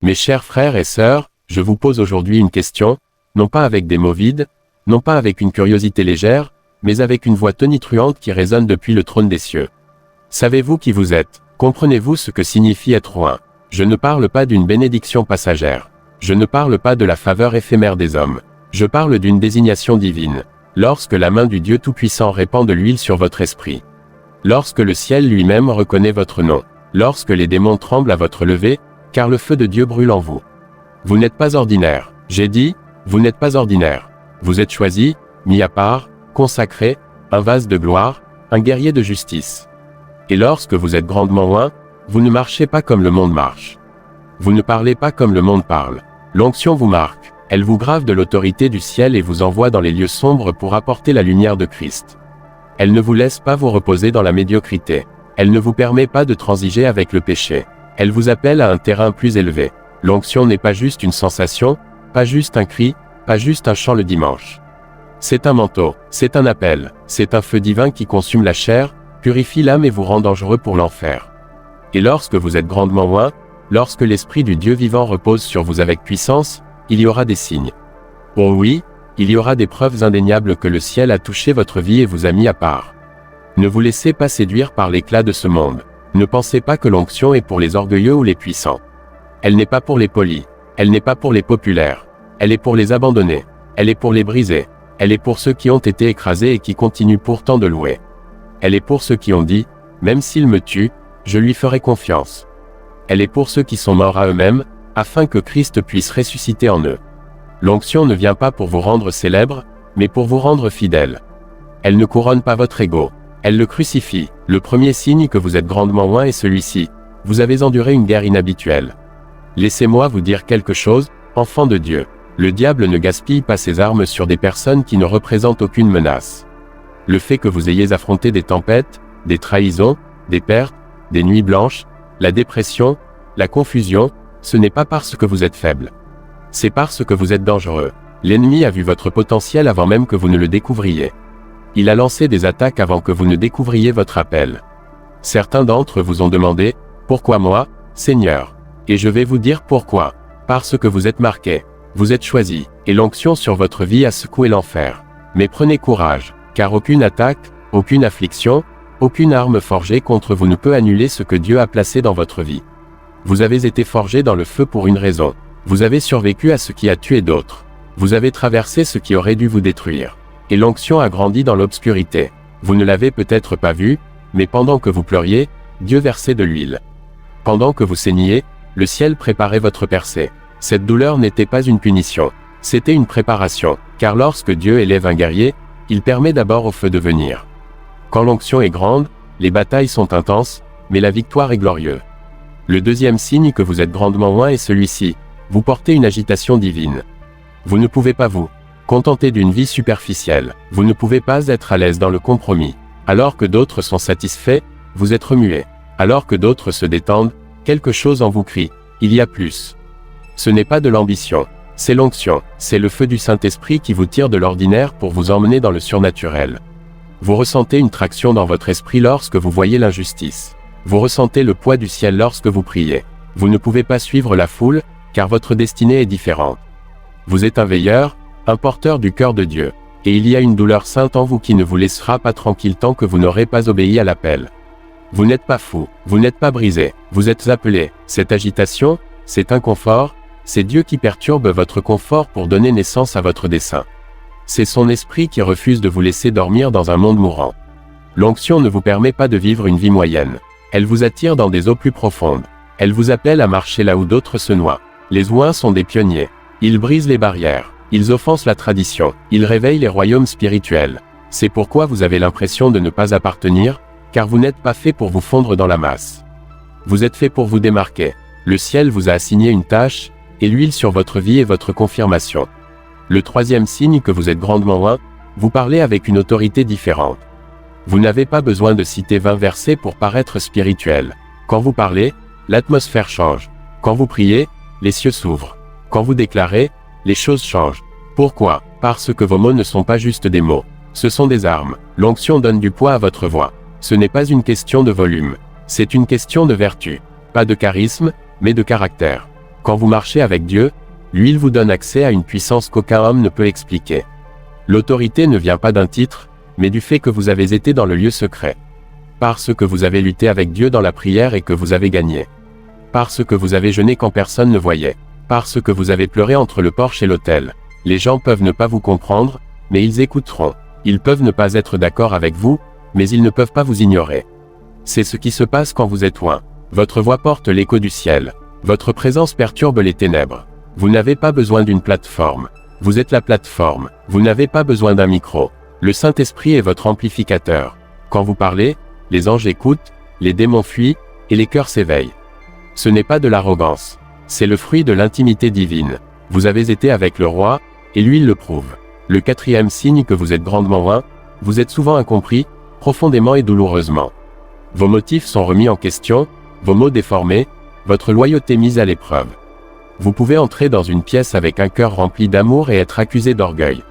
Mes chers frères et sœurs, je vous pose aujourd'hui une question, non pas avec des mots vides, non pas avec une curiosité légère, mais avec une voix tonitruante qui résonne depuis le trône des cieux. Savez-vous qui vous êtes? Comprenez-vous ce que signifie être un? Je ne parle pas d'une bénédiction passagère. Je ne parle pas de la faveur éphémère des hommes. Je parle d'une désignation divine. Lorsque la main du Dieu Tout-Puissant répand de l'huile sur votre esprit. Lorsque le ciel lui-même reconnaît votre nom. Lorsque les démons tremblent à votre lever, car le feu de Dieu brûle en vous. Vous n'êtes pas ordinaire. J'ai dit, vous n'êtes pas ordinaire. Vous êtes choisi, mis à part, consacré, un vase de gloire, un guerrier de justice. Et lorsque vous êtes grandement loin, vous ne marchez pas comme le monde marche. Vous ne parlez pas comme le monde parle. L'onction vous marque, elle vous grave de l'autorité du ciel et vous envoie dans les lieux sombres pour apporter la lumière de Christ. Elle ne vous laisse pas vous reposer dans la médiocrité. Elle ne vous permet pas de transiger avec le péché. Elle vous appelle à un terrain plus élevé. L'onction n'est pas juste une sensation, pas juste un cri, pas juste un chant le dimanche. C'est un manteau, c'est un appel, c'est un feu divin qui consume la chair, purifie l'âme et vous rend dangereux pour l'enfer. Et lorsque vous êtes grandement loin, lorsque l'Esprit du Dieu vivant repose sur vous avec puissance, il y aura des signes. Oh oui, il y aura des preuves indéniables que le ciel a touché votre vie et vous a mis à part. Ne vous laissez pas séduire par l'éclat de ce monde. Ne pensez pas que l'onction est pour les orgueilleux ou les puissants. Elle n'est pas pour les polis. Elle n'est pas pour les populaires. Elle est pour les abandonnés. Elle est pour les brisés. Elle est pour ceux qui ont été écrasés et qui continuent pourtant de louer. Elle est pour ceux qui ont dit, même s'il me tue, je lui ferai confiance. Elle est pour ceux qui sont morts à eux-mêmes, afin que Christ puisse ressusciter en eux. L'onction ne vient pas pour vous rendre célèbre, mais pour vous rendre fidèle. Elle ne couronne pas votre ego. Elle le crucifie. Le premier signe que vous êtes grandement loin est celui-ci. Vous avez enduré une guerre inhabituelle. Laissez-moi vous dire quelque chose, enfants de Dieu. Le diable ne gaspille pas ses armes sur des personnes qui ne représentent aucune menace. Le fait que vous ayez affronté des tempêtes, des trahisons, des pertes, des nuits blanches, la dépression, la confusion, ce n'est pas parce que vous êtes faible. C'est parce que vous êtes dangereux. L'ennemi a vu votre potentiel avant même que vous ne le découvriez. Il a lancé des attaques avant que vous ne découvriez votre appel. Certains d'entre vous ont demandé, « Pourquoi moi, Seigneur ?» Et je vais vous dire pourquoi. Parce que vous êtes marqué, vous êtes choisi, et l'onction sur votre vie a secoué l'enfer. Mais prenez courage, car aucune attaque, aucune affliction, aucune arme forgée contre vous ne peut annuler ce que Dieu a placé dans votre vie. Vous avez été forgé dans le feu pour une raison. Vous avez survécu à ce qui a tué d'autres. Vous avez traversé ce qui aurait dû vous détruire. Et l'onction a grandi dans l'obscurité. Vous ne l'avez peut-être pas vu, mais pendant que vous pleuriez, Dieu versait de l'huile. Pendant que vous saigniez, le ciel préparait votre percée. Cette douleur n'était pas une punition. C'était une préparation, car lorsque Dieu élève un guerrier, il permet d'abord au feu de venir. Quand l'onction est grande, les batailles sont intenses, mais la victoire est glorieuse. Le deuxième signe que vous êtes grandement loin est celui-ci. Vous portez une agitation divine. Vous ne pouvez pas vous contenter d'une vie superficielle. Vous ne pouvez pas être à l'aise dans le compromis. Alors que d'autres sont satisfaits, vous êtes remués. Alors que d'autres se détendent, quelque chose en vous crie. Il y a plus. Ce n'est pas de l'ambition. C'est l'onction. C'est le feu du Saint-Esprit qui vous tire de l'ordinaire pour vous emmener dans le surnaturel. Vous ressentez une traction dans votre esprit lorsque vous voyez l'injustice. Vous ressentez le poids du ciel lorsque vous priez. Vous ne pouvez pas suivre la foule, car votre destinée est différente. Vous êtes un veilleur, un porteur du cœur de Dieu. Et il y a une douleur sainte en vous qui ne vous laissera pas tranquille tant que vous n'aurez pas obéi à l'appel. Vous n'êtes pas fou, vous n'êtes pas brisé, vous êtes appelé. Cette agitation, cet inconfort, c'est Dieu qui perturbe votre confort pour donner naissance à votre dessein. C'est son esprit qui refuse de vous laisser dormir dans un monde mourant. L'onction ne vous permet pas de vivre une vie moyenne. Elle vous attire dans des eaux plus profondes. Elle vous appelle à marcher là où d'autres se noient. Les ouins sont des pionniers. Ils brisent les barrières. Ils offensent la tradition. Ils réveillent les royaumes spirituels. C'est pourquoi vous avez l'impression de ne pas appartenir, car vous n'êtes pas fait pour vous fondre dans la masse. Vous êtes fait pour vous démarquer. Le ciel vous a assigné une tâche, et l'huile sur votre vie est votre confirmation. Le troisième signe que vous êtes grandement loin, vous parlez avec une autorité différente. Vous n'avez pas besoin de citer 20 versets pour paraître spirituel. Quand vous parlez, l'atmosphère change. Quand vous priez, les cieux s'ouvrent. Quand vous déclarez, les choses changent. Pourquoi? Parce que vos mots ne sont pas juste des mots. Ce sont des armes. L'onction donne du poids à votre voix. Ce n'est pas une question de volume. C'est une question de vertu. Pas de charisme, mais de caractère. Quand vous marchez avec Dieu, l'huile vous donne accès à une puissance qu'aucun homme ne peut expliquer. L'autorité ne vient pas d'un titre, mais du fait que vous avez été dans le lieu secret. Parce que vous avez lutté avec Dieu dans la prière et que vous avez gagné. Parce que vous avez jeûné quand personne ne voyait. Parce que vous avez pleuré entre le porche et l'autel. Les gens peuvent ne pas vous comprendre, mais ils écouteront. Ils peuvent ne pas être d'accord avec vous, mais ils ne peuvent pas vous ignorer. C'est ce qui se passe quand vous êtes loin. Votre voix porte l'écho du ciel. Votre présence perturbe les ténèbres. Vous n'avez pas besoin d'une plateforme. Vous êtes la plateforme. Vous n'avez pas besoin d'un micro. Le Saint-Esprit est votre amplificateur. Quand vous parlez, les anges écoutent, les démons fuient, et les cœurs s'éveillent. Ce n'est pas de l'arrogance. C'est le fruit de l'intimité divine. Vous avez été avec le roi, et lui il le prouve. Le quatrième signe que vous êtes grandement loin, vous êtes souvent incompris, profondément et douloureusement. Vos motifs sont remis en question, vos mots déformés, votre loyauté mise à l'épreuve. Vous pouvez entrer dans une pièce avec un cœur rempli d'amour et être accusé d'orgueil.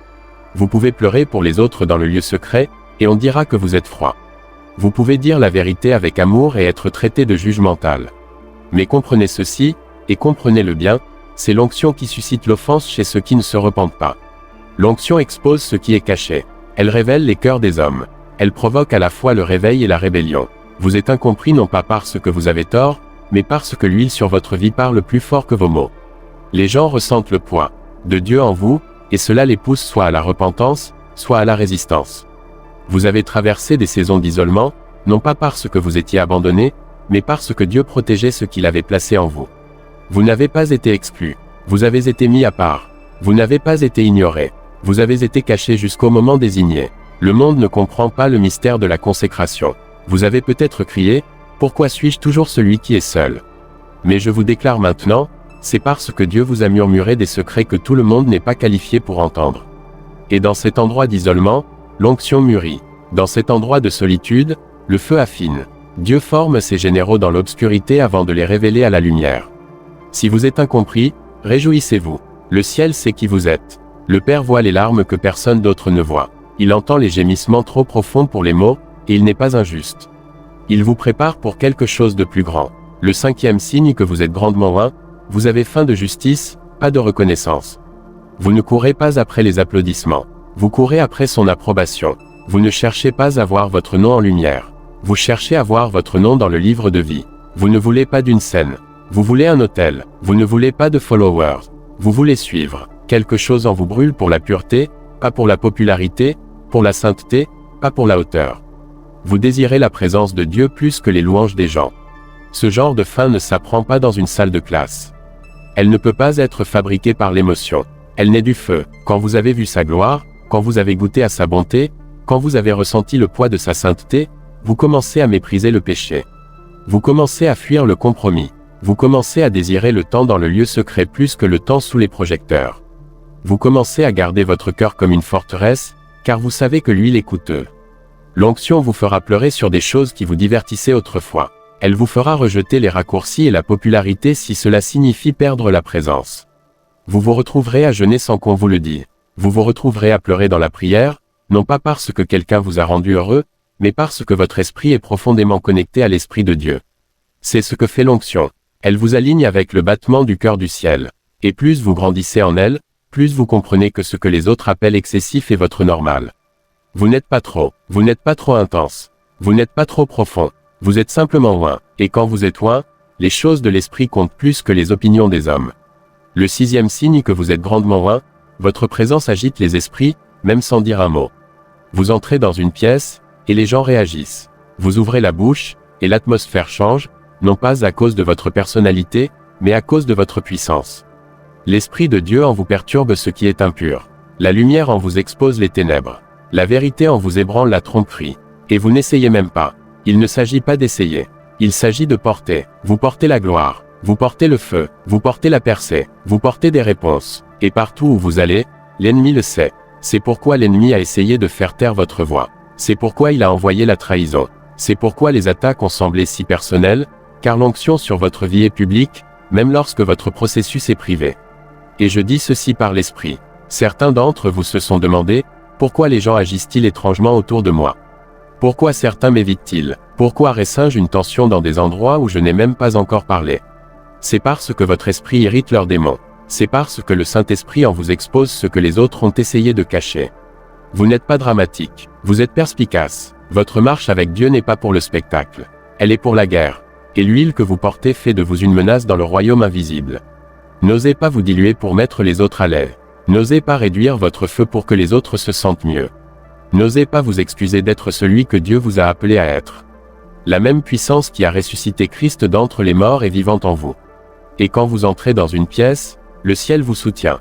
Vous pouvez pleurer pour les autres dans le lieu secret, et on dira que vous êtes froid. Vous pouvez dire la vérité avec amour et être traité de jugemental. Mais comprenez ceci, et comprenez-le bien, c'est l'onction qui suscite l'offense chez ceux qui ne se repentent pas. L'onction expose ce qui est caché. Elle révèle les cœurs des hommes. Elle provoque à la fois le réveil et la rébellion. Vous êtes incompris non pas parce que vous avez tort, mais parce que l'huile sur votre vie parle plus fort que vos mots. Les gens ressentent le poids de Dieu en vous, et cela les pousse soit à la repentance, soit à la résistance. Vous avez traversé des saisons d'isolement, non pas parce que vous étiez abandonné, mais parce que Dieu protégeait ce qu'il avait placé en vous. Vous n'avez pas été exclu. Vous avez été mis à part. Vous n'avez pas été ignoré. Vous avez été caché jusqu'au moment désigné. Le monde ne comprend pas le mystère de la consécration. Vous avez peut-être crié, « Pourquoi suis-je toujours celui qui est seul ?» Mais je vous déclare maintenant, c'est parce que Dieu vous a murmuré des secrets que tout le monde n'est pas qualifié pour entendre. Et dans cet endroit d'isolement, l'onction mûrit. Dans cet endroit de solitude, le feu affine. Dieu forme ses généraux dans l'obscurité avant de les révéler à la lumière. Si vous êtes incompris, réjouissez-vous. Le ciel sait qui vous êtes. Le Père voit les larmes que personne d'autre ne voit. Il entend les gémissements trop profonds pour les mots, et il n'est pas injuste. Il vous prépare pour quelque chose de plus grand. Le cinquième signe que vous êtes grandement loin, vous avez faim de justice, pas de reconnaissance. Vous ne courez pas après les applaudissements. Vous courez après son approbation. Vous ne cherchez pas à voir votre nom en lumière. Vous cherchez à voir votre nom dans le livre de vie. Vous ne voulez pas d'une scène. Vous voulez un autel. Vous ne voulez pas de followers. Vous voulez suivre. Quelque chose en vous brûle pour la pureté, pas pour la popularité, pour la sainteté, pas pour la hauteur. Vous désirez la présence de Dieu plus que les louanges des gens. Ce genre de faim ne s'apprend pas dans une salle de classe. Elle ne peut pas être fabriquée par l'émotion. Elle naît du feu. Quand vous avez vu sa gloire, quand vous avez goûté à sa bonté, quand vous avez ressenti le poids de sa sainteté, vous commencez à mépriser le péché. Vous commencez à fuir le compromis. Vous commencez à désirer le temps dans le lieu secret plus que le temps sous les projecteurs. Vous commencez à garder votre cœur comme une forteresse, car vous savez que l'huile est coûteuse. L'onction vous fera pleurer sur des choses qui vous divertissaient autrefois. Elle vous fera rejeter les raccourcis et la popularité si cela signifie perdre la présence. Vous vous retrouverez à jeûner sans qu'on vous le dise. Vous vous retrouverez à pleurer dans la prière, non pas parce que quelqu'un vous a rendu heureux, mais parce que votre esprit est profondément connecté à l'Esprit de Dieu. C'est ce que fait l'onction. Elle vous aligne avec le battement du cœur du ciel. Et plus vous grandissez en elle, plus vous comprenez que ce que les autres appellent excessif est votre normal. Vous n'êtes pas trop intense. Vous n'êtes pas trop profond. Vous êtes simplement loin. Et quand vous êtes loin, les choses de l'esprit comptent plus que les opinions des hommes. Le sixième signe que vous êtes grandement loin, votre présence agite les esprits, même sans dire un mot. Vous entrez dans une pièce, et les gens réagissent. Vous ouvrez la bouche, et l'atmosphère change, non pas à cause de votre personnalité, mais à cause de votre puissance. L'Esprit de Dieu en vous perturbe ce qui est impur. La lumière en vous expose les ténèbres. La vérité en vous ébranle la tromperie. Et vous n'essayez même pas. Il ne s'agit pas d'essayer. Il s'agit de porter. Vous portez la gloire. Vous portez le feu. Vous portez la percée. Vous portez des réponses. Et partout où vous allez, l'ennemi le sait. C'est pourquoi l'ennemi a essayé de faire taire votre voix. C'est pourquoi il a envoyé la trahison. C'est pourquoi les attaques ont semblé si personnelles, car l'onction sur votre vie est publique, même lorsque votre processus est privé. Et je dis ceci par l'Esprit. Certains d'entre vous se sont demandé, pourquoi les gens agissent-ils étrangement autour de moi? Pourquoi certains m'évitent-ils? Pourquoi ressens-je une tension dans des endroits où je n'ai même pas encore parlé? C'est parce que votre esprit irrite leurs démons. C'est parce que le Saint-Esprit en vous expose ce que les autres ont essayé de cacher. Vous n'êtes pas dramatique, vous êtes perspicace. Votre marche avec Dieu n'est pas pour le spectacle. Elle est pour la guerre. Et l'huile que vous portez fait de vous une menace dans le royaume invisible. N'osez pas vous diluer pour mettre les autres à l'aise. N'osez pas réduire votre feu pour que les autres se sentent mieux. N'osez pas vous excuser d'être celui que Dieu vous a appelé à être. La même puissance qui a ressuscité Christ d'entre les morts est vivante en vous. Et quand vous entrez dans une pièce, le ciel vous soutient.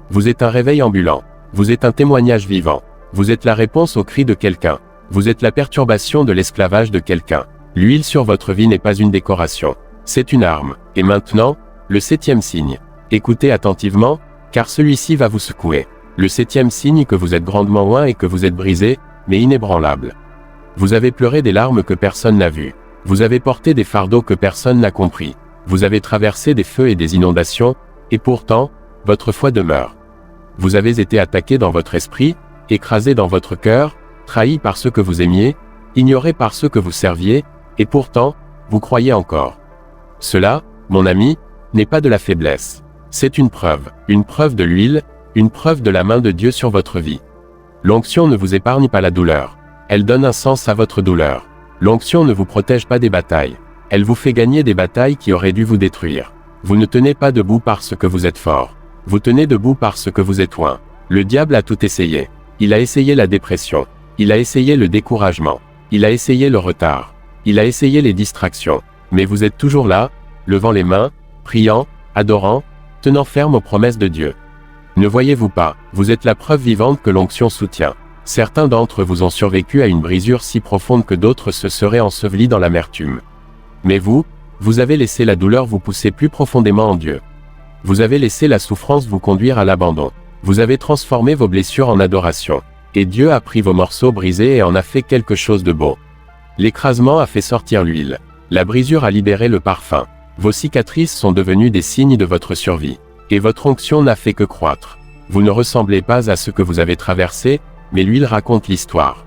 Vous êtes un réveil ambulant. Vous êtes un témoignage vivant. Vous êtes la réponse au cri de quelqu'un. Vous êtes la perturbation de l'esclavage de quelqu'un. L'huile sur votre vie n'est pas une décoration. C'est une arme. Et maintenant, le 7e signe. Écoutez attentivement, car celui-ci va vous secouer. Le 7e signe que vous êtes grandement loin et que vous êtes brisé, mais inébranlable. Vous avez pleuré des larmes que personne n'a vues. Vous avez porté des fardeaux que personne n'a compris. Vous avez traversé des feux et des inondations, et pourtant, votre foi demeure. Vous avez été attaqué dans votre esprit, écrasé dans votre cœur, trahi par ceux que vous aimiez, ignoré par ceux que vous serviez, et pourtant, vous croyez encore. Cela, mon ami, n'est pas de la faiblesse. C'est une preuve de l'huile, une preuve de la main de Dieu sur votre vie. L'onction ne vous épargne pas la douleur. Elle donne un sens à votre douleur. L'onction ne vous protège pas des batailles. Elle vous fait gagner des batailles qui auraient dû vous détruire. Vous ne tenez pas debout parce que vous êtes fort. Vous tenez debout parce que vous êtes loin. Le diable a tout essayé. Il a essayé la dépression. Il a essayé le découragement. Il a essayé le retard. Il a essayé les distractions. Mais vous êtes toujours là, levant les mains, priant, adorant, tenant ferme aux promesses de Dieu. Ne voyez-vous pas, vous êtes la preuve vivante que l'onction soutient. Certains d'entre vous ont survécu à une brisure si profonde que d'autres se seraient ensevelis dans l'amertume. Mais vous avez laissé la douleur vous pousser plus profondément en Dieu. Vous avez laissé la souffrance vous conduire à l'abandon. Vous avez transformé vos blessures en adoration. Et Dieu a pris vos morceaux brisés et en a fait quelque chose de beau. L'écrasement a fait sortir l'huile. La brisure a libéré le parfum. Vos cicatrices sont devenues des signes de votre survie. Et votre onction n'a fait que croître. Vous ne ressemblez pas à ce que vous avez traversé, mais l'huile raconte l'histoire.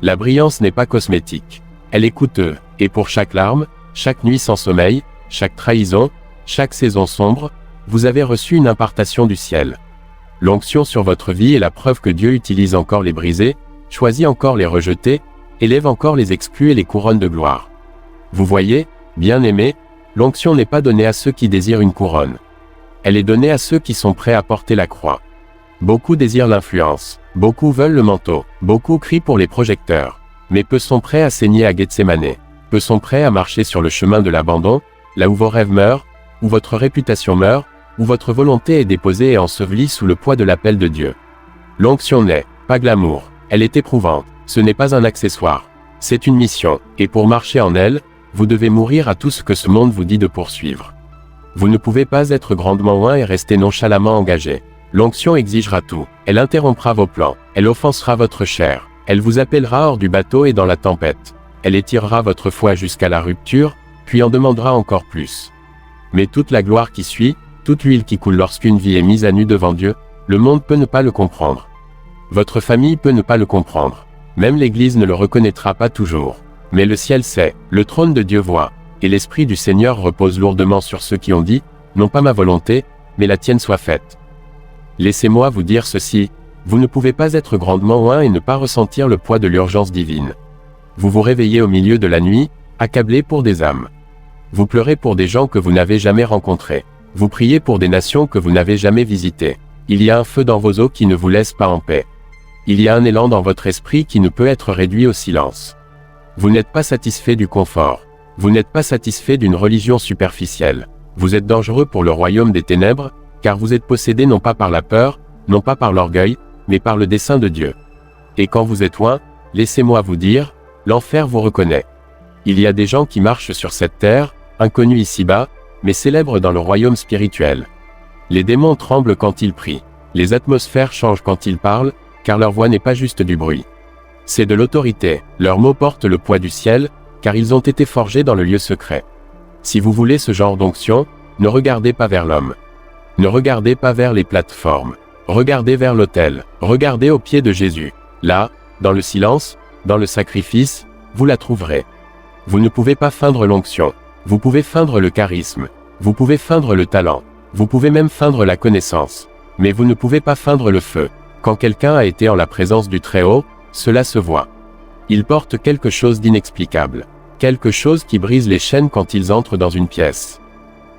La brillance n'est pas cosmétique. Elle est coûteuse. Et pour chaque larme, chaque nuit sans sommeil, chaque trahison, chaque saison sombre, vous avez reçu une impartation du ciel. L'onction sur votre vie est la preuve que Dieu utilise encore les brisés, choisit encore les rejetés, élève encore les exclus et les couronne de gloire. Vous voyez, bien-aimés, l'onction n'est pas donnée à ceux qui désirent une couronne. Elle est donnée à ceux qui sont prêts à porter la croix. Beaucoup désirent l'influence, beaucoup veulent le manteau, beaucoup crient pour les projecteurs, mais peu sont prêts à saigner à Gethsémane. Peu sont prêts à marcher sur le chemin de l'abandon, là où vos rêves meurent, où votre réputation meurt, où votre volonté est déposée et ensevelie sous le poids de l'appel de Dieu. L'onction n'est pas glamour, elle est éprouvante, ce n'est pas un accessoire. C'est une mission, et pour marcher en elle, vous devez mourir à tout ce que ce monde vous dit de poursuivre. Vous ne pouvez pas être grandement loin et rester nonchalamment engagé. L'onction exigera tout, elle interrompra vos plans, elle offensera votre chair, elle vous appellera hors du bateau et dans la tempête. Elle étirera votre foi jusqu'à la rupture, puis en demandera encore plus. Mais toute la gloire qui suit, toute l'huile qui coule lorsqu'une vie est mise à nu devant Dieu, le monde peut ne pas le comprendre. Votre famille peut ne pas le comprendre. Même l'Église ne le reconnaîtra pas toujours. Mais le ciel sait, le trône de Dieu voit, et l'Esprit du Seigneur repose lourdement sur ceux qui ont dit, non pas ma volonté, mais la tienne soit faite. Laissez-moi vous dire ceci, vous ne pouvez pas être grandement loin et ne pas ressentir le poids de l'urgence divine. Vous vous réveillez au milieu de la nuit, accablé pour des âmes. Vous pleurez pour des gens que vous n'avez jamais rencontrés. Vous priez pour des nations que vous n'avez jamais visitées. Il y a un feu dans vos os qui ne vous laisse pas en paix. Il y a un élan dans votre esprit qui ne peut être réduit au silence. Vous n'êtes pas satisfait du confort. Vous n'êtes pas satisfait d'une religion superficielle. Vous êtes dangereux pour le royaume des ténèbres, car vous êtes possédé non pas par la peur, non pas par l'orgueil, mais par le dessein de Dieu. Et quand vous êtes loin, laissez-moi vous dire, l'enfer vous reconnaît. Il y a des gens qui marchent sur cette terre, inconnus ici-bas, mais célèbres dans le royaume spirituel. Les démons tremblent quand ils prient. Les atmosphères changent quand ils parlent, car leur voix n'est pas juste du bruit. C'est de l'autorité, leurs mots portent le poids du ciel, car ils ont été forgés dans le lieu secret. Si vous voulez ce genre d'onction, ne regardez pas vers l'homme. Ne regardez pas vers les plateformes. Regardez vers l'autel, regardez aux pieds de Jésus. Là, dans le silence, dans le sacrifice, vous la trouverez. Vous ne pouvez pas feindre l'onction. Vous pouvez feindre le charisme, Vous pouvez feindre le talent. Vous pouvez même feindre la connaissance. Mais vous ne pouvez pas feindre le feu. Quand quelqu'un a été en la présence du Très-Haut, cela se voit. Il porte quelque chose d'inexplicable. Quelque chose qui brise les chaînes quand ils entrent dans une pièce.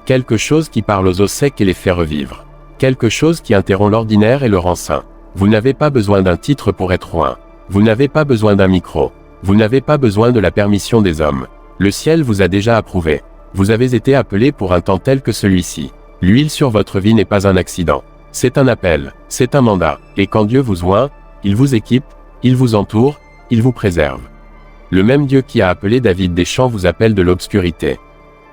Quelque chose qui parle aux os secs et les fait revivre. Quelque chose qui interrompt l'ordinaire et le rend sain. Vous n'avez pas besoin d'un titre pour être roi. Vous n'avez pas besoin d'un micro. Vous n'avez pas besoin de la permission des hommes. Le ciel vous a déjà approuvé. Vous avez été appelé pour un temps tel que celui-ci. L'huile sur votre vie n'est pas un accident. C'est un appel, c'est un mandat. Et quand Dieu vous oint, il vous équipe, il vous entoure, il vous préserve. Le même Dieu qui a appelé David des champs vous appelle de l'obscurité.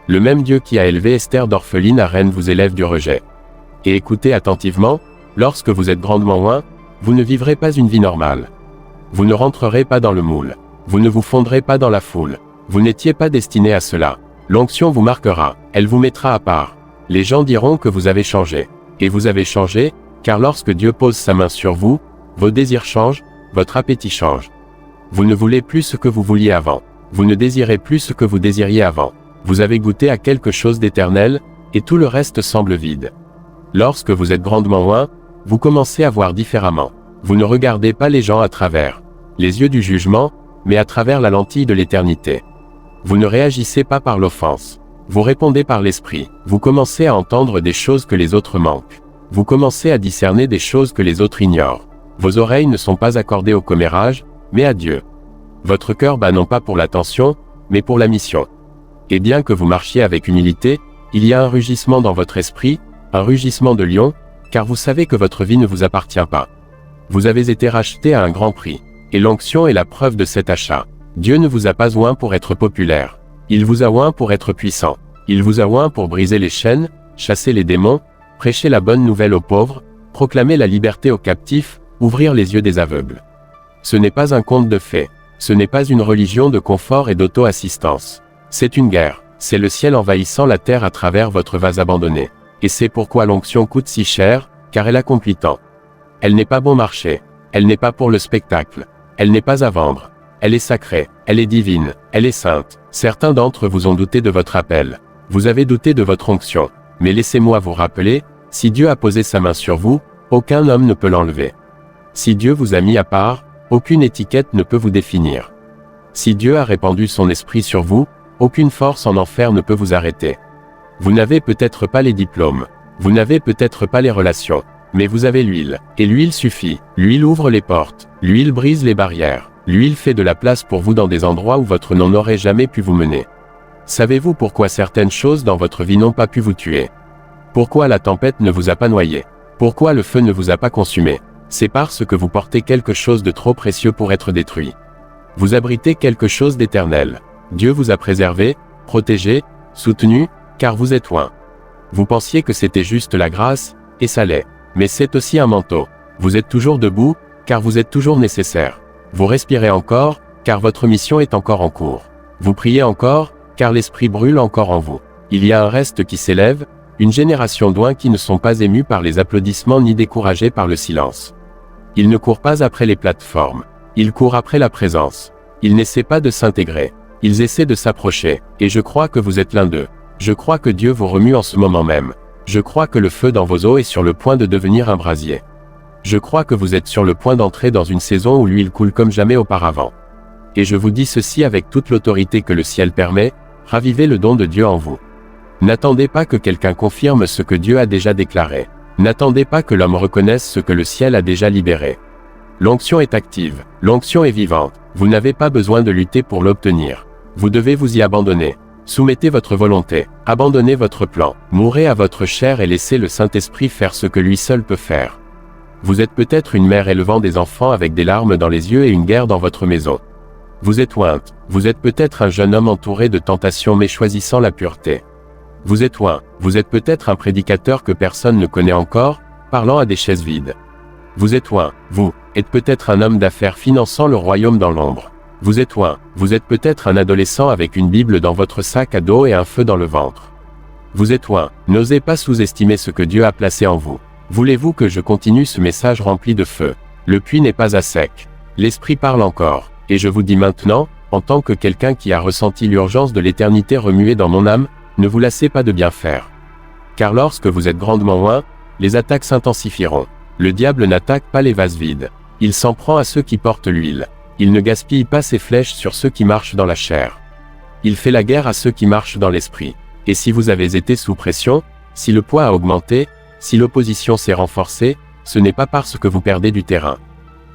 Le même Dieu qui a élevé Esther d'orpheline à reine vous élève du rejet. Et écoutez attentivement, lorsque vous êtes grandement oint, vous ne vivrez pas une vie normale. Vous ne rentrerez pas dans le moule. Vous ne vous fondrez pas dans la foule. Vous n'étiez pas destiné à cela. L'onction vous marquera, elle vous mettra à part. Les gens diront que vous avez changé. Et vous avez changé, car lorsque Dieu pose sa main sur vous, vos désirs changent, votre appétit change. Vous ne voulez plus ce que vous vouliez avant. Vous ne désirez plus ce que vous désiriez avant. Vous avez goûté à quelque chose d'éternel, et tout le reste semble vide. Lorsque vous êtes grandement oint, vous commencez à voir différemment. Vous ne regardez pas les gens à travers les yeux du jugement, mais à travers la lentille de l'éternité. Vous ne réagissez pas par l'offense. Vous répondez par l'esprit. Vous commencez à entendre des choses que les autres manquent. Vous commencez à discerner des choses que les autres ignorent. Vos oreilles ne sont pas accordées au commérage, mais à Dieu. Votre cœur bat non pas pour l'attention, mais pour la mission. Et bien que vous marchiez avec humilité, il y a un rugissement dans votre esprit, un rugissement de lion, car vous savez que votre vie ne vous appartient pas. Vous avez été racheté à un grand prix. Et l'onction est la preuve de cet achat. Dieu ne vous a pas oint pour être populaire. Il vous a oint pour être puissant. Il vous a oint pour briser les chaînes, chasser les démons, prêcher la bonne nouvelle aux pauvres, proclamer la liberté aux captifs, ouvrir les yeux des aveugles. Ce n'est pas un conte de fées. Ce n'est pas une religion de confort et d'auto-assistance. C'est une guerre. C'est le ciel envahissant la terre à travers votre vase abandonné. Et c'est pourquoi l'onction coûte si cher, car elle accomplit tant. Elle n'est pas bon marché. Elle n'est pas pour le spectacle. Elle n'est pas à vendre. Elle est sacrée, elle est divine, elle est sainte. Certains d'entre vous ont douté de votre appel. Vous avez douté de votre onction. Mais laissez-moi vous rappeler, si Dieu a posé sa main sur vous, aucun homme ne peut l'enlever. Si Dieu vous a mis à part, aucune étiquette ne peut vous définir. Si Dieu a répandu son esprit sur vous, aucune force en enfer ne peut vous arrêter. Vous n'avez peut-être pas les diplômes. Vous n'avez peut-être pas les relations. Mais vous avez l'huile. Et l'huile suffit. L'huile ouvre les portes. L'huile brise les barrières. L'huile fait de la place pour vous dans des endroits où votre nom n'aurait jamais pu vous mener. Savez-vous pourquoi certaines choses dans votre vie n'ont pas pu vous tuer? Pourquoi la tempête ne vous a pas noyé? Pourquoi le feu ne vous a pas consumé? C'est parce que vous portez quelque chose de trop précieux pour être détruit. Vous abritez quelque chose d'éternel. Dieu vous a préservé, protégé, soutenu, car vous êtes oint. Vous pensiez que c'était juste la grâce, et ça l'est. Mais c'est aussi un manteau. Vous êtes toujours debout, car vous êtes toujours nécessaire. Vous respirez encore, car votre mission est encore en cours. Vous priez encore, car l'esprit brûle encore en vous. Il y a un reste qui s'élève, une génération d'oints qui ne sont pas émus par les applaudissements ni découragés par le silence. Ils ne courent pas après les plateformes. Ils courent après la présence. Ils n'essaient pas de s'intégrer. Ils essaient de s'approcher, et je crois que vous êtes l'un d'eux. Je crois que Dieu vous remue en ce moment même. Je crois que le feu dans vos os est sur le point de devenir un brasier. Je crois que vous êtes sur le point d'entrer dans une saison où l'huile coule comme jamais auparavant. Et je vous dis ceci avec toute l'autorité que le ciel permet, ravivez le don de Dieu en vous. N'attendez pas que quelqu'un confirme ce que Dieu a déjà déclaré. N'attendez pas que l'homme reconnaisse ce que le ciel a déjà libéré. L'onction est active, l'onction est vivante, vous n'avez pas besoin de lutter pour l'obtenir. Vous devez vous y abandonner. Soumettez votre volonté, abandonnez votre plan, mourrez à votre chair et laissez le Saint-Esprit faire ce que lui seul peut faire. Vous êtes peut-être une mère élevant des enfants avec des larmes dans les yeux et une guerre dans votre maison. Vous êtes ointe, vous êtes peut-être un jeune homme entouré de tentations mais choisissant la pureté. Vous êtes oint, vous êtes peut-être un prédicateur que personne ne connaît encore, parlant à des chaises vides. Vous êtes oint, vous êtes peut-être un homme d'affaires finançant le royaume dans l'ombre. Vous êtes oint, vous êtes peut-être un adolescent avec une Bible dans votre sac à dos et un feu dans le ventre. Vous êtes oint, n'osez pas sous-estimer ce que Dieu a placé en vous. Voulez-vous que je continue ce message rempli de feu? Le puits n'est pas à sec. L'Esprit parle encore, et je vous dis maintenant, en tant que quelqu'un qui a ressenti l'urgence de l'éternité remuer dans mon âme, ne vous lassez pas de bien faire. Car lorsque vous êtes grandement loin, les attaques s'intensifieront. Le diable n'attaque pas les vases vides. Il s'en prend à ceux qui portent l'huile. Il ne gaspille pas ses flèches sur ceux qui marchent dans la chair. Il fait la guerre à ceux qui marchent dans l'esprit. Et si vous avez été sous pression, si le poids a augmenté, si l'opposition s'est renforcée, ce n'est pas parce que vous perdez du terrain.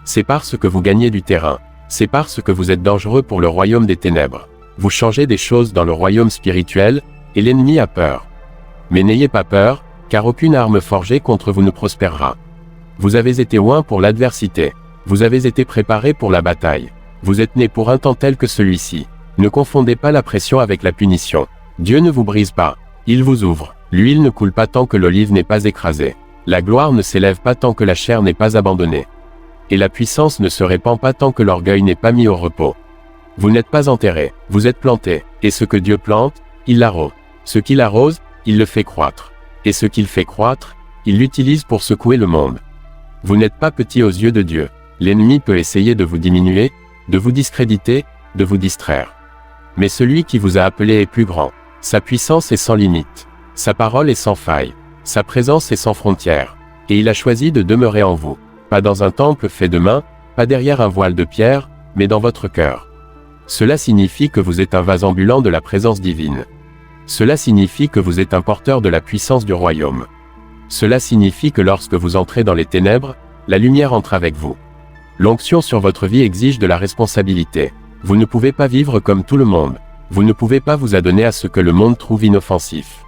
C'est parce que vous gagnez du terrain. C'est parce que vous êtes dangereux pour le royaume des ténèbres. Vous changez des choses dans le royaume spirituel, et l'ennemi a peur. Mais n'ayez pas peur, car aucune arme forgée contre vous ne prospérera. Vous avez été oint pour l'adversité. Vous avez été préparé pour la bataille. Vous êtes né pour un temps tel que celui-ci. Ne confondez pas la pression avec la punition. Dieu ne vous brise pas. Il vous ouvre. L'huile ne coule pas tant que l'olive n'est pas écrasée. La gloire ne s'élève pas tant que la chair n'est pas abandonnée. Et la puissance ne se répand pas tant que l'orgueil n'est pas mis au repos. Vous n'êtes pas enterré, vous êtes planté. Et ce que Dieu plante, il l'arrose. Ce qu'il arrose, il le fait croître. Et ce qu'il fait croître, il l'utilise pour secouer le monde. Vous n'êtes pas petit aux yeux de Dieu. L'ennemi peut essayer de vous diminuer, de vous discréditer, de vous distraire. Mais celui qui vous a appelé est plus grand. Sa puissance est sans limite. Sa parole est sans faille. Sa présence est sans frontières. Et il a choisi de demeurer en vous. Pas dans un temple fait de main, pas derrière un voile de pierre, mais dans votre cœur. Cela signifie que vous êtes un vase ambulant de la présence divine. Cela signifie que vous êtes un porteur de la puissance du royaume. Cela signifie que lorsque vous entrez dans les ténèbres, la lumière entre avec vous. L'onction sur votre vie exige de la responsabilité. Vous ne pouvez pas vivre comme tout le monde. Vous ne pouvez pas vous adonner à ce que le monde trouve inoffensif.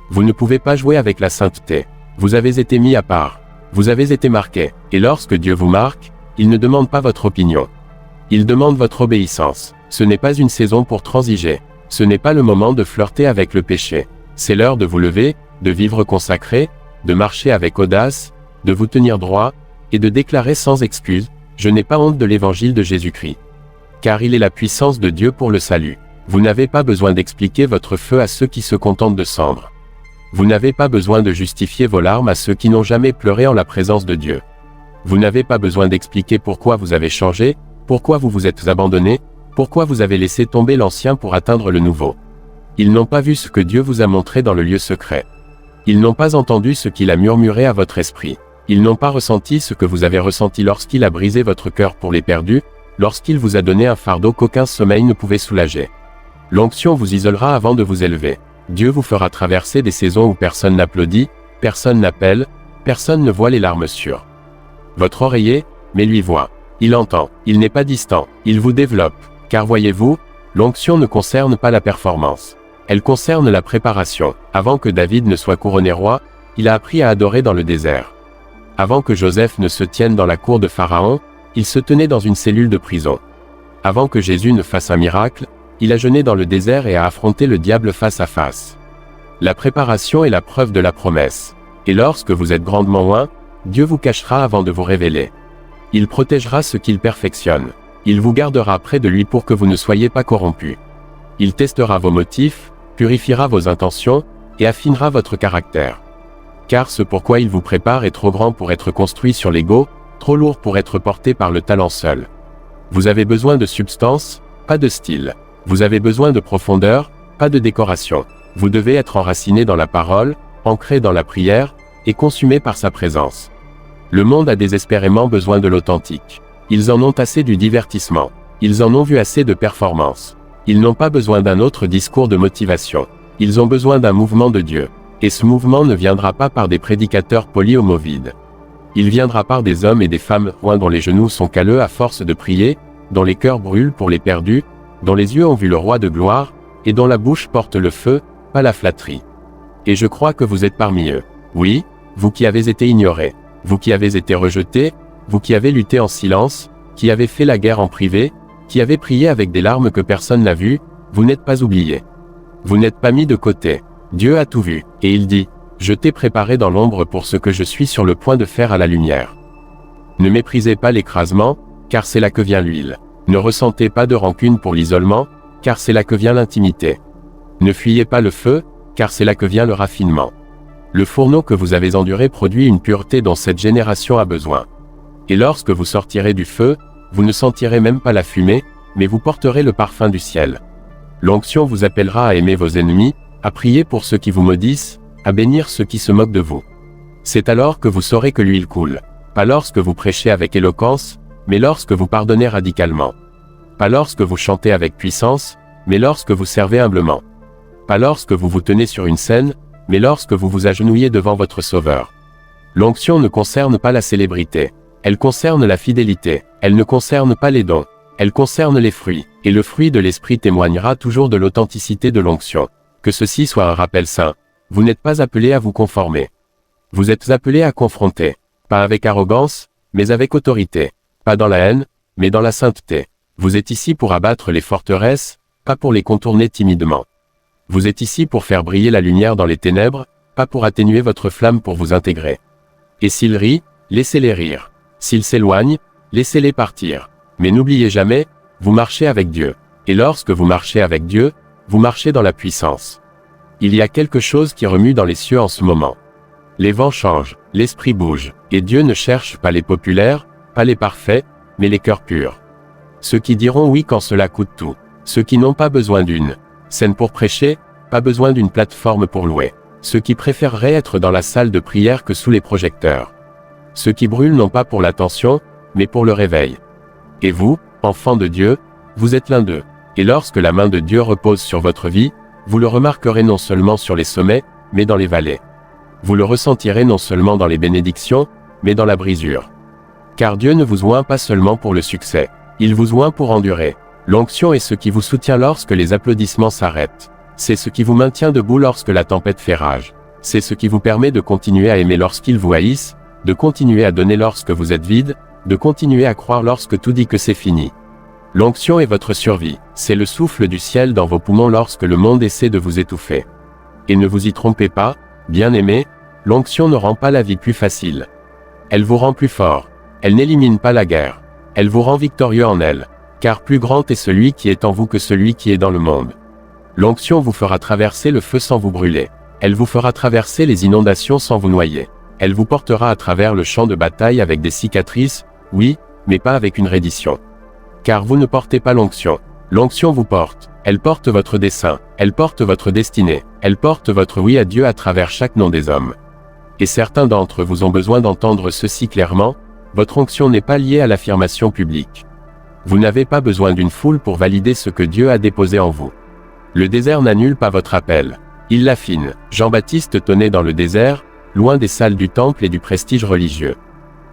Vous ne pouvez pas jouer avec la sainteté. Vous avez été mis à part. Vous avez été marqué. Et lorsque Dieu vous marque, il ne demande pas votre opinion. Il demande votre obéissance. Ce n'est pas une saison pour transiger. Ce n'est pas le moment de flirter avec le péché. C'est l'heure de vous lever, de vivre consacré, de marcher avec audace, de vous tenir droit, et de déclarer sans excuse, « Je n'ai pas honte de l'évangile de Jésus-Christ. » Car il est la puissance de Dieu pour le salut. Vous n'avez pas besoin d'expliquer votre feu à ceux qui se contentent de cendres. Vous n'avez pas besoin de justifier vos larmes à ceux qui n'ont jamais pleuré en la présence de Dieu. Vous n'avez pas besoin d'expliquer pourquoi vous avez changé, pourquoi vous vous êtes abandonné, pourquoi vous avez laissé tomber l'ancien pour atteindre le nouveau. Ils n'ont pas vu ce que Dieu vous a montré dans le lieu secret. Ils n'ont pas entendu ce qu'il a murmuré à votre esprit. Ils n'ont pas ressenti ce que vous avez ressenti lorsqu'il a brisé votre cœur pour les perdus, lorsqu'il vous a donné un fardeau qu'aucun sommeil ne pouvait soulager. L'onction vous isolera avant de vous élever. Dieu vous fera traverser des saisons où personne n'applaudit, personne n'appelle, personne ne voit les larmes sûres. Votre oreiller, mais lui voit. Il entend, il n'est pas distant, il vous développe. Car voyez-vous, l'onction ne concerne pas la performance. Elle concerne la préparation. Avant que David ne soit couronné roi, il a appris à adorer dans le désert. Avant que Joseph ne se tienne dans la cour de Pharaon, il se tenait dans une cellule de prison. Avant que Jésus ne fasse un miracle, il a jeûné dans le désert et a affronté le diable face à face. La préparation est la preuve de la promesse. Et lorsque vous êtes grandement loin, Dieu vous cachera avant de vous révéler. Il protégera ce qu'il perfectionne. Il vous gardera près de lui pour que vous ne soyez pas corrompus. Il testera vos motifs, purifiera vos intentions, et affinera votre caractère. Car ce pourquoi il vous prépare est trop grand pour être construit sur l'ego, trop lourd pour être porté par le talent seul. Vous avez besoin de substance, pas de style. Vous avez besoin de profondeur, pas de décoration. Vous devez être enraciné dans la parole, ancré dans la prière, et consumé par sa présence. Le monde a désespérément besoin de l'authentique. Ils en ont assez du divertissement. Ils en ont vu assez de performance. Ils n'ont pas besoin d'un autre discours de motivation. Ils ont besoin d'un mouvement de Dieu. Et ce mouvement ne viendra pas par des prédicateurs polis aux mots vides. Il viendra par des hommes et des femmes loin dont les genoux sont calleux à force de prier, dont les cœurs brûlent pour les perdus, dont les yeux ont vu le roi de gloire, et dont la bouche porte le feu, pas la flatterie. Et je crois que vous êtes parmi eux. Oui, vous qui avez été ignorés, vous qui avez été rejetés, vous qui avez lutté en silence, qui avez fait la guerre en privé, qui avez prié avec des larmes que personne n'a vues, vous n'êtes pas oubliés. Vous n'êtes pas mis de côté. Dieu a tout vu, et il dit, « Je t'ai préparé dans l'ombre pour ce que je suis sur le point de faire à la lumière. » Ne méprisez pas l'écrasement, car c'est là que vient l'huile. Ne ressentez pas de rancune pour l'isolement, car c'est là que vient l'intimité. Ne fuyez pas le feu, car c'est là que vient le raffinement. Le fourneau que vous avez enduré produit une pureté dont cette génération a besoin. Et lorsque vous sortirez du feu, vous ne sentirez même pas la fumée, mais vous porterez le parfum du ciel. L'onction vous appellera à aimer vos ennemis, à prier pour ceux qui vous maudissent, à bénir ceux qui se moquent de vous. C'est alors que vous saurez que l'huile coule. Pas lorsque vous prêchez avec éloquence, mais lorsque vous pardonnez radicalement. Pas lorsque vous chantez avec puissance, mais lorsque vous servez humblement. Pas lorsque vous vous tenez sur une scène, mais lorsque vous vous agenouillez devant votre Sauveur. L'onction ne concerne pas la célébrité. Elle concerne la fidélité. Elle ne concerne pas les dons. Elle concerne les fruits. Et le fruit de l'Esprit témoignera toujours de l'authenticité de l'onction. Que ceci soit un rappel saint. Vous n'êtes pas appelé à vous conformer. Vous êtes appelé à confronter. Pas avec arrogance, mais avec autorité. Pas dans la haine, mais dans la sainteté. Vous êtes ici pour abattre les forteresses, pas pour les contourner timidement. Vous êtes ici pour faire briller la lumière dans les ténèbres, pas pour atténuer votre flamme pour vous intégrer. Et s'ils rient, laissez-les rire. S'ils s'éloignent, laissez-les partir. Mais n'oubliez jamais, vous marchez avec Dieu. Et lorsque vous marchez avec Dieu, vous marchez dans la puissance. Il y a quelque chose qui remue dans les cieux en ce moment. Les vents changent, l'esprit bouge, et Dieu ne cherche pas les populaires, pas les parfaits, mais les cœurs purs. Ceux qui diront oui quand cela coûte tout. Ceux qui n'ont pas besoin d'une scène pour prêcher, pas besoin d'une plateforme pour louer. Ceux qui préféreraient être dans la salle de prière que sous les projecteurs. Ceux qui brûlent non pas pour l'attention, mais pour le réveil. Et vous, enfants de Dieu, vous êtes l'un d'eux. Et lorsque la main de Dieu repose sur votre vie, vous le remarquerez non seulement sur les sommets, mais dans les vallées. Vous le ressentirez non seulement dans les bénédictions, mais dans la brisure. Car Dieu ne vous oint pas seulement pour le succès. Il vous oint pour endurer. L'onction est ce qui vous soutient lorsque les applaudissements s'arrêtent. C'est ce qui vous maintient debout lorsque la tempête fait rage. C'est ce qui vous permet de continuer à aimer lorsqu'ils vous haïssent, de continuer à donner lorsque vous êtes vide, de continuer à croire lorsque tout dit que c'est fini. L'onction est votre survie. C'est le souffle du ciel dans vos poumons lorsque le monde essaie de vous étouffer. Et ne vous y trompez pas, bien-aimés, l'onction ne rend pas la vie plus facile. Elle vous rend plus fort. Elle n'élimine pas la guerre. Elle vous rend victorieux en elle. Car plus grand est celui qui est en vous que celui qui est dans le monde. L'onction vous fera traverser le feu sans vous brûler. Elle vous fera traverser les inondations sans vous noyer. Elle vous portera à travers le champ de bataille avec des cicatrices, oui, mais pas avec une reddition. Car vous ne portez pas l'onction. L'onction vous porte. Elle porte votre dessein. Elle porte votre destinée. Elle porte votre oui à Dieu à travers chaque nom des hommes. Et certains d'entre vous ont besoin d'entendre ceci clairement, votre onction n'est pas liée à l'affirmation publique. Vous n'avez pas besoin d'une foule pour valider ce que Dieu a déposé en vous. Le désert n'annule pas votre appel. Il l'affine. Jean-Baptiste tenait dans le désert, loin des salles du temple et du prestige religieux.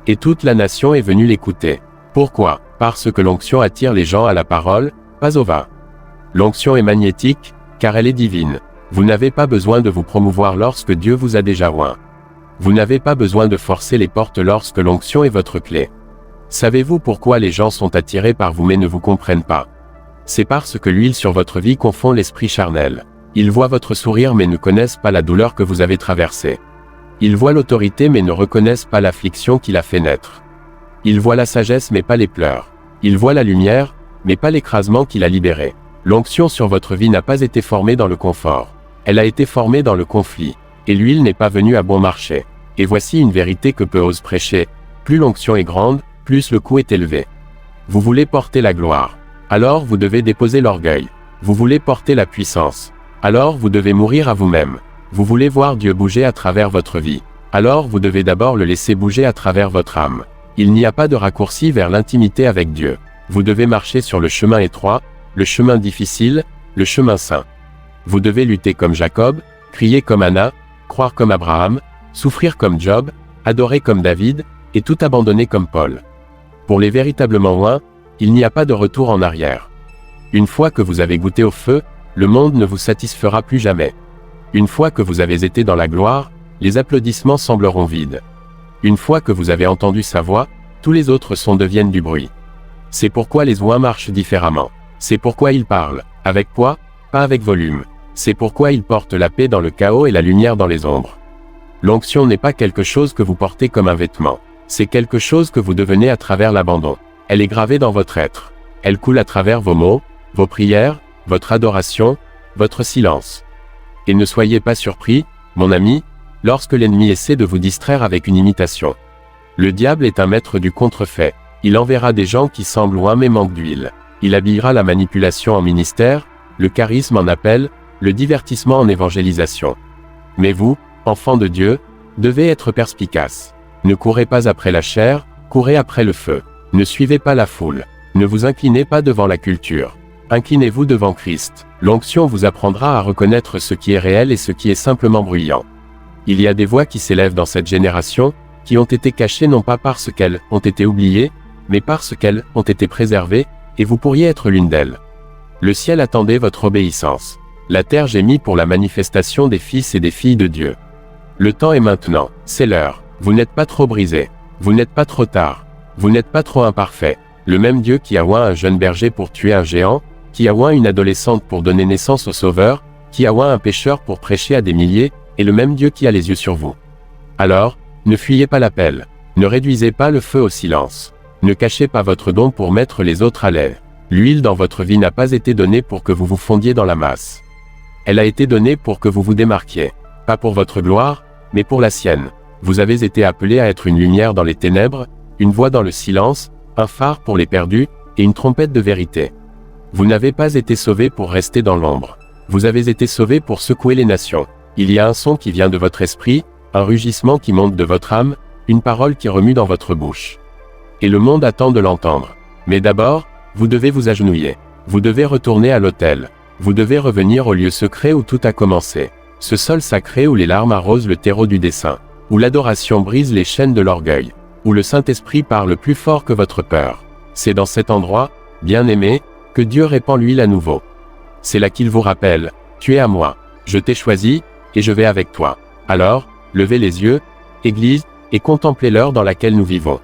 Et toute la nation est venue l'écouter. Pourquoi? Parce que l'onction attire les gens à la parole, pas au vin. L'onction est magnétique, car elle est divine. Vous n'avez pas besoin de vous promouvoir lorsque Dieu vous a déjà oint. Vous n'avez pas besoin de forcer les portes lorsque l'onction est votre clé. Savez-vous pourquoi les gens sont attirés par vous mais ne vous comprennent pas? C'est parce que l'huile sur votre vie confond l'esprit charnel. Ils voient votre sourire mais ne connaissent pas la douleur que vous avez traversée. Ils voient l'autorité mais ne reconnaissent pas l'affliction qui l'a fait naître. Ils voient la sagesse mais pas les pleurs. Ils voient la lumière, mais pas l'écrasement qui l'a libéré. L'onction sur votre vie n'a pas été formée dans le confort. Elle a été formée dans le conflit. Et l'huile n'est pas venue à bon marché. Et voici une vérité que peu ose prêcher. Plus l'onction est grande, plus le coût est élevé. Vous voulez porter la gloire. Alors vous devez déposer l'orgueil. Vous voulez porter la puissance. Alors vous devez mourir à vous-même. Vous voulez voir Dieu bouger à travers votre vie. Alors vous devez d'abord le laisser bouger à travers votre âme. Il n'y a pas de raccourci vers l'intimité avec Dieu. Vous devez marcher sur le chemin étroit, le chemin difficile, le chemin saint. Vous devez lutter comme Jacob, crier comme Anna, croire comme Abraham, souffrir comme Job, adorer comme David, et tout abandonner comme Paul. Pour les véritablement oints, il n'y a pas de retour en arrière. Une fois que vous avez goûté au feu, le monde ne vous satisfera plus jamais. Une fois que vous avez été dans la gloire, les applaudissements sembleront vides. Une fois que vous avez entendu sa voix, tous les autres sons deviennent du bruit. C'est pourquoi les oints marchent différemment. C'est pourquoi ils parlent, avec poids, pas avec volume. C'est pourquoi ils portent la paix dans le chaos et la lumière dans les ombres. L'onction n'est pas quelque chose que vous portez comme un vêtement. C'est quelque chose que vous devenez à travers l'abandon. Elle est gravée dans votre être. Elle coule à travers vos mots, vos prières, votre adoration, votre silence. Et ne soyez pas surpris, mon ami, lorsque l'ennemi essaie de vous distraire avec une imitation. Le diable est un maître du contrefait. Il enverra des gens qui semblent loin mais manquent d'huile. Il habillera la manipulation en ministère, le charisme en appel, le divertissement en évangélisation. Mais vous, enfants de Dieu, devez être perspicaces. Ne courez pas après la chair, courez après le feu. Ne suivez pas la foule. Ne vous inclinez pas devant la culture. Inclinez-vous devant Christ. L'onction vous apprendra à reconnaître ce qui est réel et ce qui est simplement bruyant. Il y a des voix qui s'élèvent dans cette génération, qui ont été cachées non pas parce qu'elles ont été oubliées, mais parce qu'elles ont été préservées, et vous pourriez être l'une d'elles. Le ciel attendait votre obéissance. La terre gémit pour la manifestation des fils et des filles de Dieu. Le temps est maintenant, c'est l'heure. Vous n'êtes pas trop brisé. Vous n'êtes pas trop tard. Vous n'êtes pas trop imparfait. Le même Dieu qui a oint un jeune berger pour tuer un géant, qui a oint une adolescente pour donner naissance au Sauveur, qui a oint un pécheur pour prêcher à des milliers, est le même Dieu qui a les yeux sur vous. Alors, ne fuyez pas l'appel. Ne réduisez pas le feu au silence. Ne cachez pas votre don pour mettre les autres à l'aise. L'huile dans votre vie n'a pas été donnée pour que vous vous fondiez dans la masse. Elle a été donnée pour que vous vous démarquiez. Pas pour votre gloire, mais pour la sienne. Vous avez été appelés à être une lumière dans les ténèbres, une voix dans le silence, un phare pour les perdus, et une trompette de vérité. Vous n'avez pas été sauvés pour rester dans l'ombre. Vous avez été sauvés pour secouer les nations. Il y a un son qui vient de votre esprit, un rugissement qui monte de votre âme, une parole qui remue dans votre bouche. Et le monde attend de l'entendre. Mais d'abord, vous devez vous agenouiller. Vous devez retourner à l'autel. Vous devez revenir au lieu secret où tout a commencé. Ce sol sacré où les larmes arrosent le terreau du dessein. Où l'adoration brise les chaînes de l'orgueil. Où le Saint-Esprit parle plus fort que votre peur. C'est dans cet endroit, bien-aimé, que Dieu répand l'huile à nouveau. C'est là qu'il vous rappelle, tu es à moi, je t'ai choisi, et je vais avec toi. Alors, levez les yeux, Église, et contemplez l'heure dans laquelle nous vivons.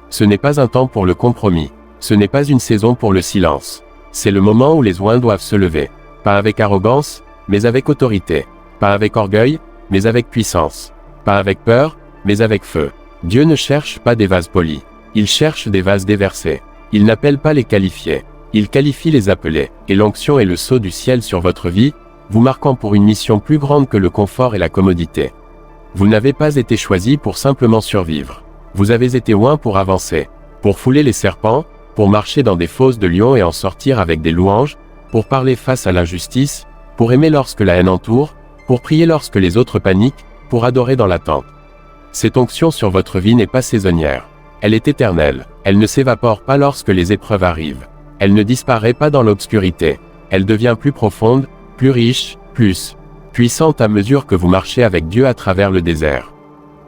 Ce n'est pas un temps pour le compromis. Ce n'est pas une saison pour le silence. C'est le moment où les oins doivent se lever. Pas avec arrogance, mais avec autorité. Pas avec orgueil, mais avec puissance. Pas avec peur, mais avec feu. Dieu ne cherche pas des vases polis. Il cherche des vases déversés. Il n'appelle pas les qualifiés. Il qualifie les appelés. Et l'onction est le sceau du ciel sur votre vie, vous marquant pour une mission plus grande que le confort et la commodité. Vous n'avez pas été choisi pour simplement survivre. Vous avez été oints pour avancer. Pour fouler les serpents, pour marcher dans des fosses de lions et en sortir avec des louanges, pour parler face à l'injustice, pour aimer lorsque la haine entoure, pour prier lorsque les autres paniquent, pour adorer dans l'attente. Cette onction sur votre vie n'est pas saisonnière. Elle est éternelle. Elle ne s'évapore pas lorsque les épreuves arrivent. Elle ne disparaît pas dans l'obscurité. Elle devient plus profonde, plus riche, plus puissante à mesure que vous marchez avec Dieu à travers le désert.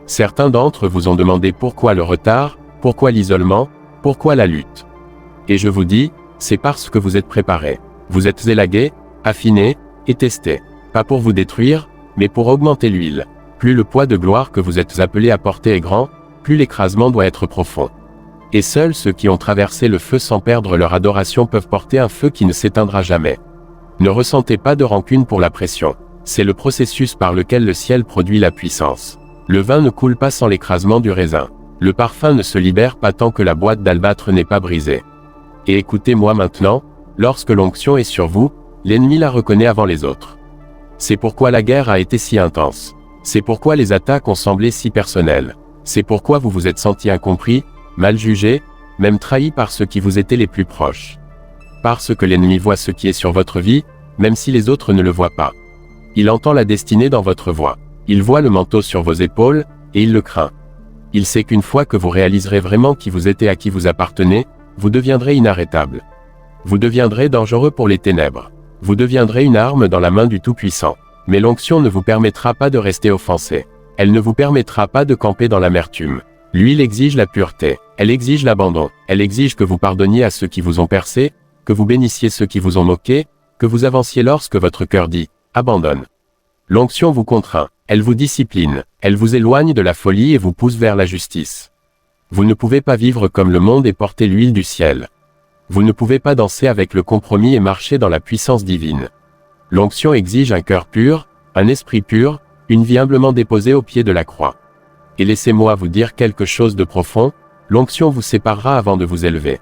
Certains d'entre vous ont demandé pourquoi le retard, pourquoi l'isolement, pourquoi la lutte. Et je vous dis, c'est parce que vous êtes préparés. Vous êtes élagués, affinés, et testés. Pas pour vous détruire, mais pour augmenter l'huile. Plus le poids de gloire que vous êtes appelés à porter est grand, plus l'écrasement doit être profond. Et seuls ceux qui ont traversé le feu sans perdre leur adoration peuvent porter un feu qui ne s'éteindra jamais. Ne ressentez pas de rancune pour la pression. C'est le processus par lequel le ciel produit la puissance. Le vin ne coule pas sans l'écrasement du raisin. Le parfum ne se libère pas tant que la boîte d'albâtre n'est pas brisée. Et écoutez-moi maintenant, lorsque l'onction est sur vous, l'ennemi la reconnaît avant les autres. C'est pourquoi la guerre a été si intense. C'est pourquoi les attaques ont semblé si personnelles. C'est pourquoi vous vous êtes sentis incompris, mal jugés, même trahis par ceux qui vous étaient les plus proches. Parce que l'ennemi voit ce qui est sur votre vie, même si les autres ne le voient pas. Il entend la destinée dans votre voix. Il voit le manteau sur vos épaules, et il le craint. Il sait qu'une fois que vous réaliserez vraiment qui vous êtes et à qui vous appartenez, vous deviendrez inarrêtable. Vous deviendrez dangereux pour les ténèbres. Vous deviendrez une arme dans la main du Tout-Puissant. Mais l'onction ne vous permettra pas de rester offensé. Elle ne vous permettra pas de camper dans l'amertume. L'huile exige la pureté. Elle exige l'abandon. Elle exige que vous pardonniez à ceux qui vous ont percé, que vous bénissiez ceux qui vous ont moqué, que vous avanciez lorsque votre cœur dit « abandonne ». L'onction vous contraint, elle vous discipline, elle vous éloigne de la folie et vous pousse vers la justice. Vous ne pouvez pas vivre comme le monde et porter l'huile du ciel. Vous ne pouvez pas danser avec le compromis et marcher dans la puissance divine. L'onction exige un cœur pur, un esprit pur, une vie humblement déposée au pied de la croix. Et laissez-moi vous dire quelque chose de profond, l'onction vous séparera avant de vous élever.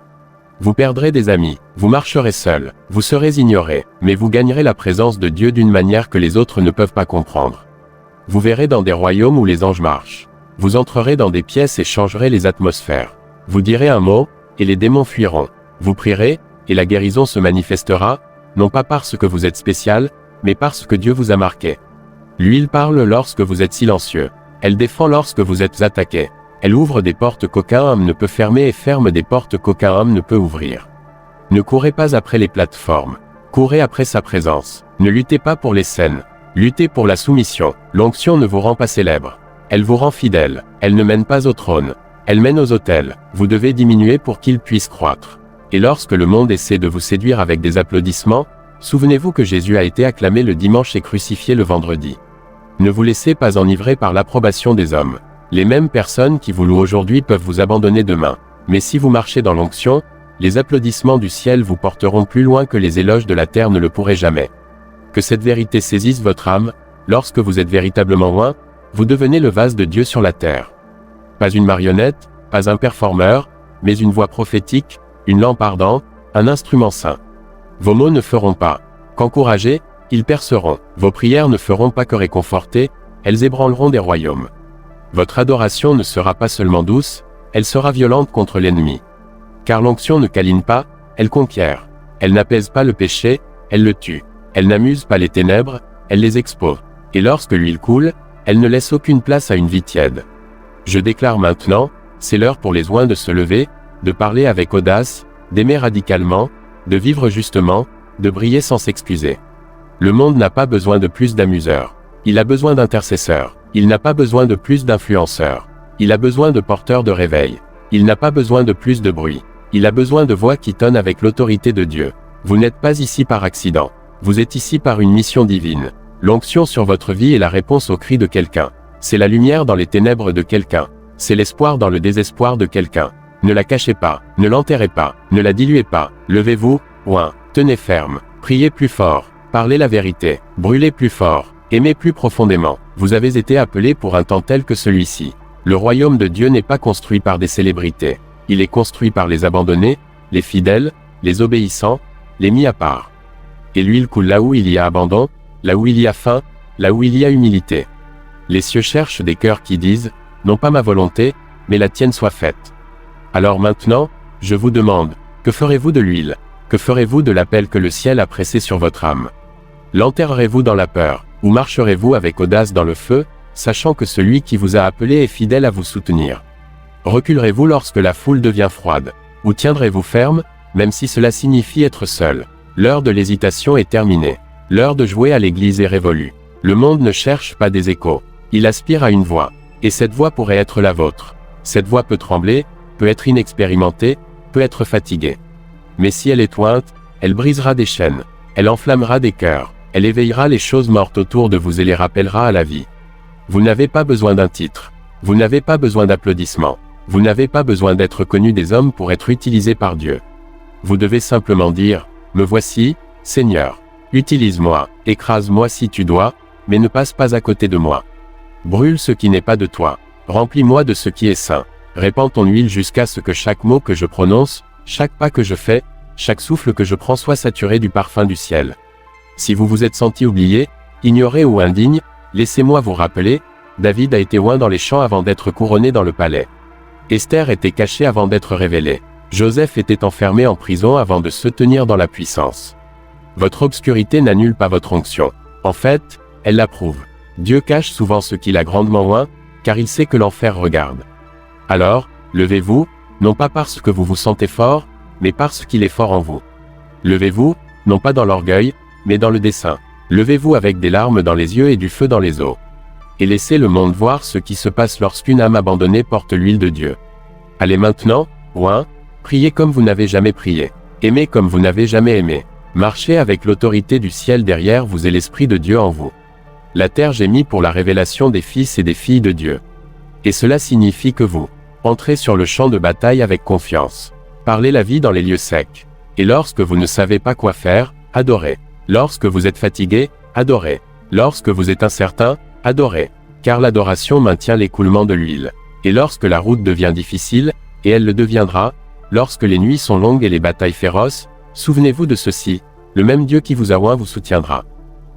Vous perdrez des amis, vous marcherez seul, vous serez ignoré, mais vous gagnerez la présence de Dieu d'une manière que les autres ne peuvent pas comprendre. Vous verrez dans des royaumes où les anges marchent. Vous entrerez dans des pièces et changerez les atmosphères. Vous direz un mot, et les démons fuiront. Vous prierez, et la guérison se manifestera, non pas parce que vous êtes spécial, mais parce que Dieu vous a marqué. L'huile parle lorsque vous êtes silencieux. Elle défend lorsque vous êtes attaqué. Elle ouvre des portes qu'aucun homme ne peut fermer et ferme des portes qu'aucun homme ne peut ouvrir. Ne courez pas après les plateformes. Courez après sa présence. Ne luttez pas pour les scènes. Luttez pour la soumission. L'onction ne vous rend pas célèbre. Elle vous rend fidèle. Elle ne mène pas au trône. Elle mène aux autels. Vous devez diminuer pour qu'il puisse croître. Et lorsque le monde essaie de vous séduire avec des applaudissements, souvenez-vous que Jésus a été acclamé le dimanche et crucifié le vendredi. Ne vous laissez pas enivrer par l'approbation des hommes. Les mêmes personnes qui vous louent aujourd'hui peuvent vous abandonner demain. Mais si vous marchez dans l'onction, les applaudissements du ciel vous porteront plus loin que les éloges de la terre ne le pourraient jamais. Que cette vérité saisisse votre âme. Lorsque vous êtes véritablement loin, vous devenez le vase de Dieu sur la terre. Pas une marionnette, pas un performeur, mais une voix prophétique, une lampe ardente, un instrument saint. Vos mots ne feront pas qu'encourager, ils perceront. Vos prières ne feront pas que réconforter, elles ébranleront des royaumes. Votre adoration ne sera pas seulement douce, elle sera violente contre l'ennemi. Car l'onction ne câline pas, elle conquiert. Elle n'apaise pas le péché, elle le tue. Elle n'amuse pas les ténèbres, elle les expose. Et lorsque l'huile coule, elle ne laisse aucune place à une vie tiède. Je déclare maintenant, c'est l'heure pour les oints de se lever, de parler avec audace, d'aimer radicalement, de vivre justement, de briller sans s'excuser. Le monde n'a pas besoin de plus d'amuseurs. Il a besoin d'intercesseurs. Il n'a pas besoin de plus d'influenceurs. Il a besoin de porteurs de réveil. Il n'a pas besoin de plus de bruit. Il a besoin de voix qui tonnent avec l'autorité de Dieu. Vous n'êtes pas ici par accident. Vous êtes ici par une mission divine. L'onction sur votre vie est la réponse au cri de quelqu'un. C'est la lumière dans les ténèbres de quelqu'un. C'est l'espoir dans le désespoir de quelqu'un. Ne la cachez pas, ne l'enterrez pas, ne la diluez pas. Levez-vous, oint, tenez ferme, priez plus fort, parlez la vérité, brûlez plus fort, aimez plus profondément. Vous avez été appelés pour un temps tel que celui-ci. Le royaume de Dieu n'est pas construit par des célébrités. Il est construit par les abandonnés, les fidèles, les obéissants, les mis à part. Et l'huile coule là où il y a abandon, là où il y a faim, là où il y a humilité. Les cieux cherchent des cœurs qui disent, non pas ma volonté, mais la tienne soit faite. Alors maintenant, je vous demande, que ferez-vous de l'huile? Que ferez-vous de l'appel que le ciel a pressé sur votre âme? L'enterrerez-vous dans la peur, ou marcherez-vous avec audace dans le feu, sachant que celui qui vous a appelé est fidèle à vous soutenir? Reculerez-vous lorsque la foule devient froide? Ou tiendrez-vous ferme, même si cela signifie être seul? L'heure de l'hésitation est terminée. L'heure de jouer à l'église est révolue. Le monde ne cherche pas des échos. Il aspire à une voix. Et cette voix pourrait être la vôtre. Cette voix peut trembler, peut être inexpérimentée, peut être fatiguée. Mais si elle est ointe, elle brisera des chaînes. Elle enflammera des cœurs. Elle éveillera les choses mortes autour de vous et les rappellera à la vie. Vous n'avez pas besoin d'un titre. Vous n'avez pas besoin d'applaudissements. Vous n'avez pas besoin d'être connu des hommes pour être utilisé par Dieu. Vous devez simplement dire, me voici, Seigneur. Utilise-moi, écrase-moi si tu dois, mais ne passe pas à côté de moi. Brûle ce qui n'est pas de toi. Remplis-moi de ce qui est saint. Répands ton huile jusqu'à ce que chaque mot que je prononce, chaque pas que je fais, chaque souffle que je prends soit saturé du parfum du ciel. Si vous vous êtes senti oublié, ignoré ou indigne, laissez-moi vous rappeler, David a été oint dans les champs avant d'être couronné dans le palais. Esther était cachée avant d'être révélée. Joseph était enfermé en prison avant de se tenir dans la puissance. Votre obscurité n'annule pas votre onction. En fait, elle l'approuve. Dieu cache souvent ce qu'il a grandement oint, car il sait que l'enfer regarde. Alors, levez-vous, non pas parce que vous vous sentez fort, mais parce qu'il est fort en vous. Levez-vous, non pas dans l'orgueil, mais dans le dessein. Levez-vous avec des larmes dans les yeux et du feu dans les os. Et laissez le monde voir ce qui se passe lorsqu'une âme abandonnée porte l'huile de Dieu. Allez maintenant, oint, priez comme vous n'avez jamais prié. Aimez comme vous n'avez jamais aimé. Marchez avec l'autorité du ciel derrière vous et l'Esprit de Dieu en vous. La terre gémit pour la révélation des fils et des filles de Dieu. Et cela signifie que vous entrez sur le champ de bataille avec confiance. Parlez la vie dans les lieux secs. Et lorsque vous ne savez pas quoi faire, adorez. Lorsque vous êtes fatigué, adorez. Lorsque vous êtes incertain, adorez. Car l'adoration maintient l'écoulement de l'huile. Et lorsque la route devient difficile, et elle le deviendra, lorsque les nuits sont longues et les batailles féroces, souvenez-vous de ceci, le même Dieu qui vous a oint vous soutiendra.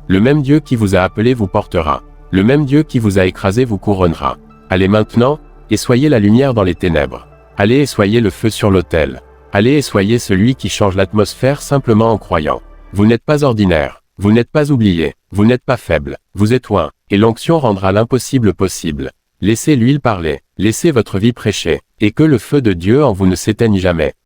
Le même Dieu qui vous a appelé vous portera. Le même Dieu qui vous a écrasé vous couronnera. Allez maintenant, et soyez la lumière dans les ténèbres. Allez et soyez le feu sur l'autel. Allez et soyez celui qui change l'atmosphère simplement en croyant. Vous n'êtes pas ordinaire. Vous n'êtes pas oublié. Vous n'êtes pas faible. Vous êtes oint. et l'onction rendra l'impossible possible. Laissez l'huile parler, laissez votre vie prêcher, et que le feu de Dieu en vous ne s'éteigne jamais.